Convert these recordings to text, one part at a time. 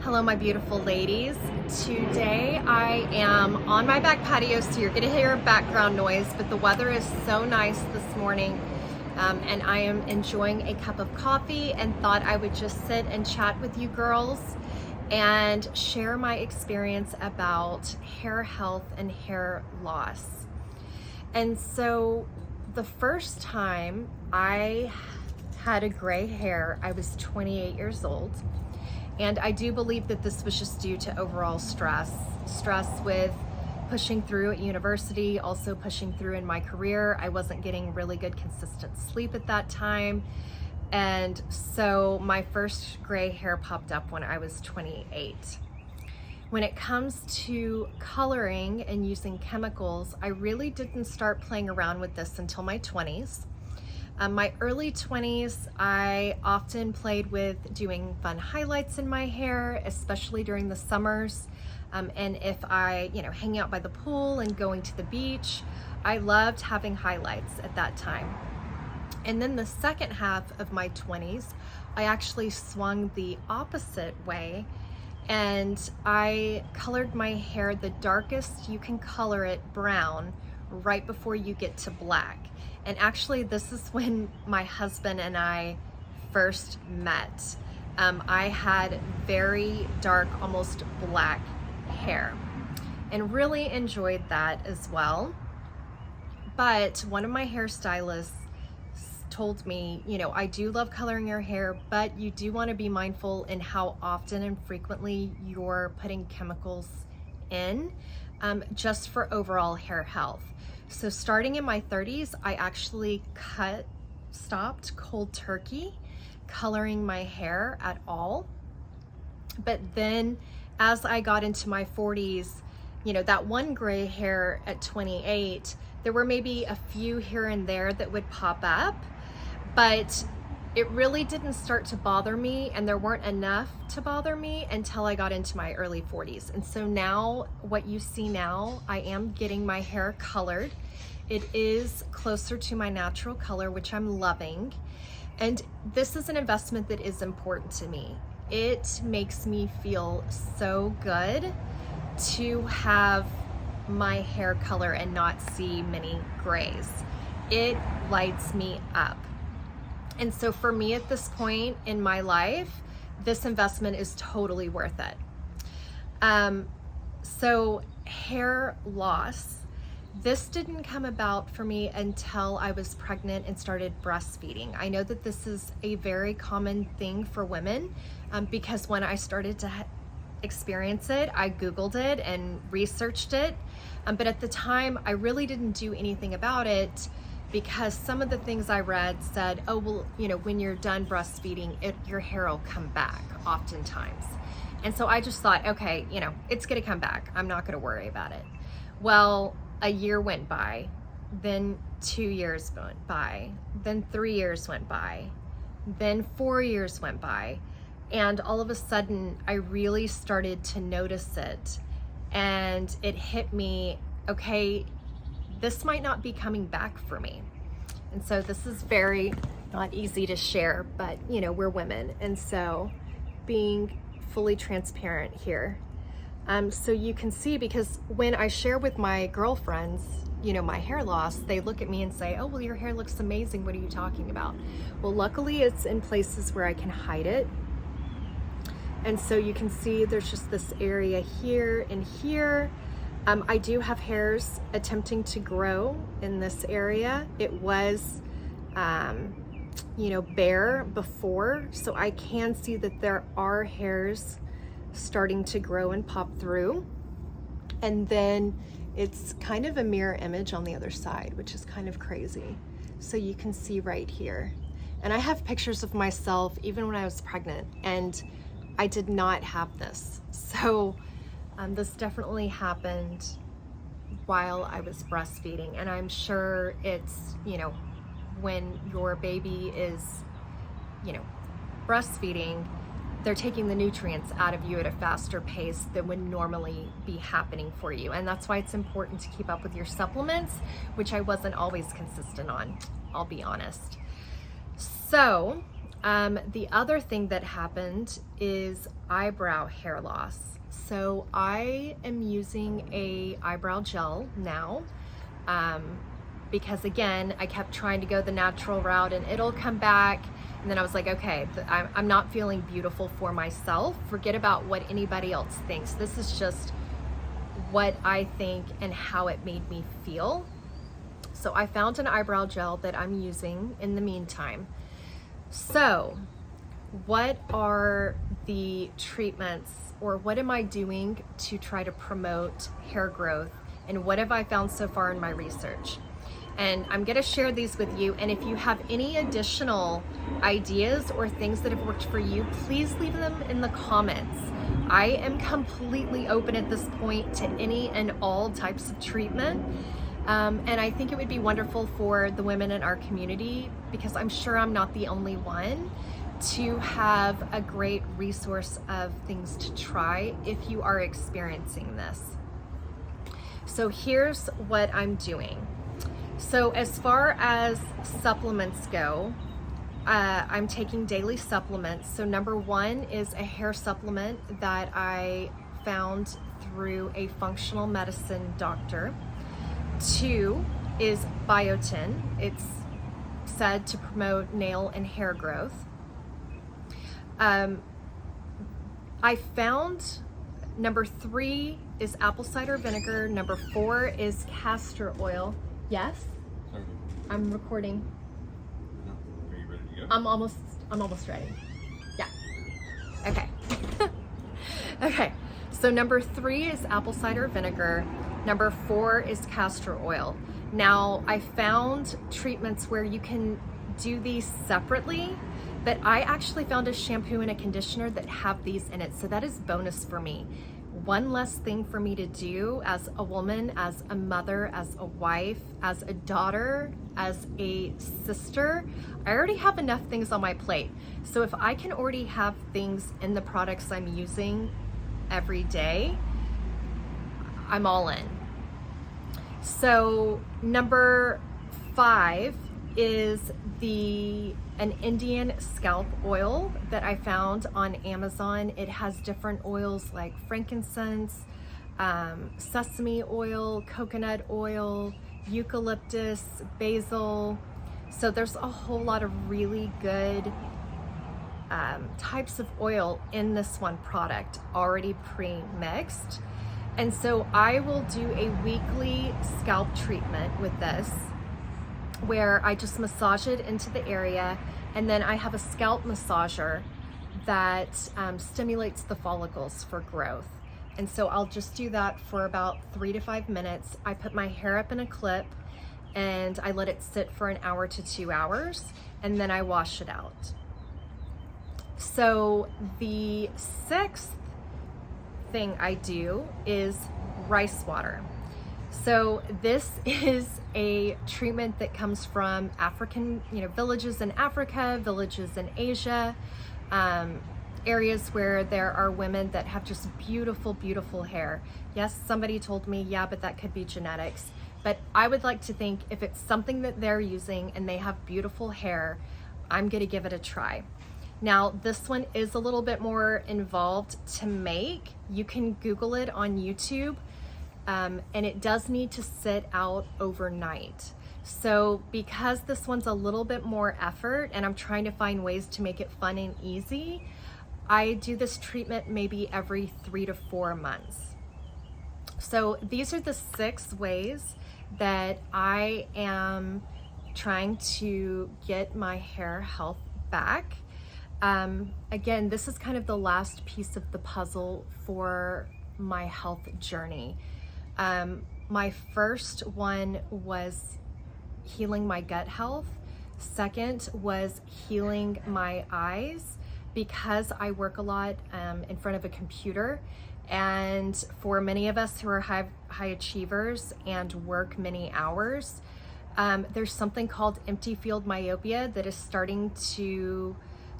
Hello, my beautiful ladies. Today I am on my back patio, so you're gonna hear background noise, but the weather is so nice this morning, and I am enjoying a cup of coffee and thought I would just sit and chat with you girls and share my experience about hair health and hair loss. And so the first time I had a gray hair, I was 28 years old. And I do believe that this was just due to overall stress with pushing through at university, also pushing through in my career. I wasn't getting really good consistent sleep at that time. And so my first gray hair popped up when I was 28. When it comes to coloring and using chemicals, I really didn't start playing around with this until my 20s. My early 20s, I often played with doing fun highlights in my hair, especially during the summers. And if I, hang out by the pool and going to the beach, I loved having highlights at that time. And then the second half of my 20s, I actually swung the opposite way and I colored my hair the darkest you can color it, brown, right before you get to black. And actually this is when my husband and I first met. I had very dark, almost black hair and really enjoyed that as well. But one of my hairstylists told me, I do love coloring your hair, but you do want to be mindful in how often and frequently you're putting chemicals in, just for overall hair health. So starting in my 30s, I actually stopped cold turkey coloring my hair at all. But then as I got into my 40s, that one gray hair at 28, there were maybe a few here and there that would pop up, but it really didn't start to bother me, and there weren't enough to bother me until I got into my early 40s. And so now what you see now, I am getting my hair colored. It is closer to my natural color, which I'm loving. And this is an investment that is important to me. It makes me feel so good to have my hair color and not see many grays. It lights me up. And so for me at this point in my life, this investment is totally worth it. So hair loss, this didn't come about for me until I was pregnant and started breastfeeding. I know that this is a very common thing for women, because when I started to experience it, I Googled it and researched it. But at the time, I really didn't do anything about it, because some of the things I read said, oh, well, when you're done breastfeeding, your hair will come back oftentimes. And so I just thought, okay, it's gonna come back. I'm not gonna worry about it. Well, a year went by, then 2 years went by, then 3 years went by, then 4 years went by. And all of a sudden, I really started to notice it. And it hit me, okay, this might not be coming back for me. And so this is very not easy to share, but we're women. And so being fully transparent here. So you can see, because when I share with my girlfriends, my hair loss, they look at me and say, oh, well, your hair looks amazing. What are you talking about? Well, luckily it's in places where I can hide it. And so you can see there's just this area here and here. I do have hairs attempting to grow in this area. It was, bare before, so I can see that there are hairs starting to grow and pop through. And then it's kind of a mirror image on the other side, which is kind of crazy. So you can see right here. And I have pictures of myself even when I was pregnant, and I did not have this. So this definitely happened while I was breastfeeding. And I'm sure it's, when your baby is, breastfeeding, they're taking the nutrients out of you at a faster pace than would normally be happening for you. And that's why it's important to keep up with your supplements, which I wasn't always consistent on, I'll be honest. So The other thing that happened is eyebrow hair loss. So I am using a eyebrow gel now, because again, I kept trying to go the natural route and it'll come back. And then I was like, okay, I'm not feeling beautiful for myself. Forget about what anybody else thinks. This is just what I think and how it made me feel. So I found an eyebrow gel that I'm using in the meantime. So what are the treatments, or what am I doing to try to promote hair growth, and what have I found so far in my research? And I'm going to share these with you, and if you have any additional ideas or things that have worked for you, please leave them in the comments. I am completely open at this point to any and all types of treatment. And I think it would be wonderful for the women in our community, because I'm sure I'm not the only one, to have a great resource of things to try if you are experiencing this. So here's what I'm doing. So as far as supplements go, I'm taking daily supplements. So number one is a hair supplement that I found through a functional medicine doctor. 2 is biotin. It's said to promote nail and hair growth. I found number 3 is apple cider vinegar. Number 4 is castor oil. Yes? Sorry. I'm recording. No. Are you ready to go? I'm almost ready. Yeah. Okay. Okay. So number 3 is apple cider vinegar. Number 4 is castor oil. Now, I found treatments where you can do these separately, but I actually found a shampoo and a conditioner that have these in it. So that is bonus for me. One less thing for me to do as a woman, as a mother, as a wife, as a daughter, as a sister. I already have enough things on my plate. So if I can already have things in the products I'm using every day, I'm all in. So number 5 is an Indian scalp oil that I found on Amazon. It has different oils like frankincense, sesame oil, coconut oil, eucalyptus, basil. So there's a whole lot of really good types of oil in this one product already pre-mixed. And so I will do a weekly scalp treatment with this, where I just massage it into the area, and then I have a scalp massager that stimulates the follicles for growth. And so I'll just do that for about 3 to 5 minutes. I put my hair up in a clip and I let it sit for an hour to 2 hours, and then I wash it out. So the 6th thing I do is rice water. So this is a treatment that comes from African, villages in Africa, villages in Asia, areas where there are women that have just beautiful, beautiful hair. Yes, somebody told me, yeah, but that could be genetics. But I would like to think if it's something that they're using and they have beautiful hair, I'm gonna give it a try. Now, this one is a little bit more involved to make. You can Google it on YouTube, and it does need to sit out overnight. So because this one's a little bit more effort and I'm trying to find ways to make it fun and easy, I do this treatment maybe every 3 to 4 months. So these are the 6 ways that I am trying to get my hair health back. Again, this is kind of the last piece of the puzzle for my health journey. My first one was healing my gut health. Second was healing my eyes, because I work a lot in front of a computer. And for many of us who are high achievers and work many hours, there's something called empty field myopia that is starting to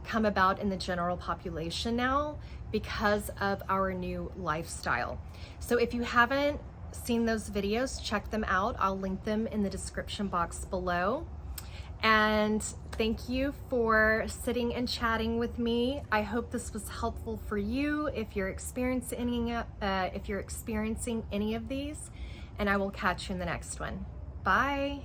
come about in the general population now because of our new lifestyle. So if you haven't seen those videos, check them out. I'll link them in the description box below. And thank you for sitting and chatting with me. I hope this was helpful for you if you're experiencing any of these, and I will catch you in the next one. Bye.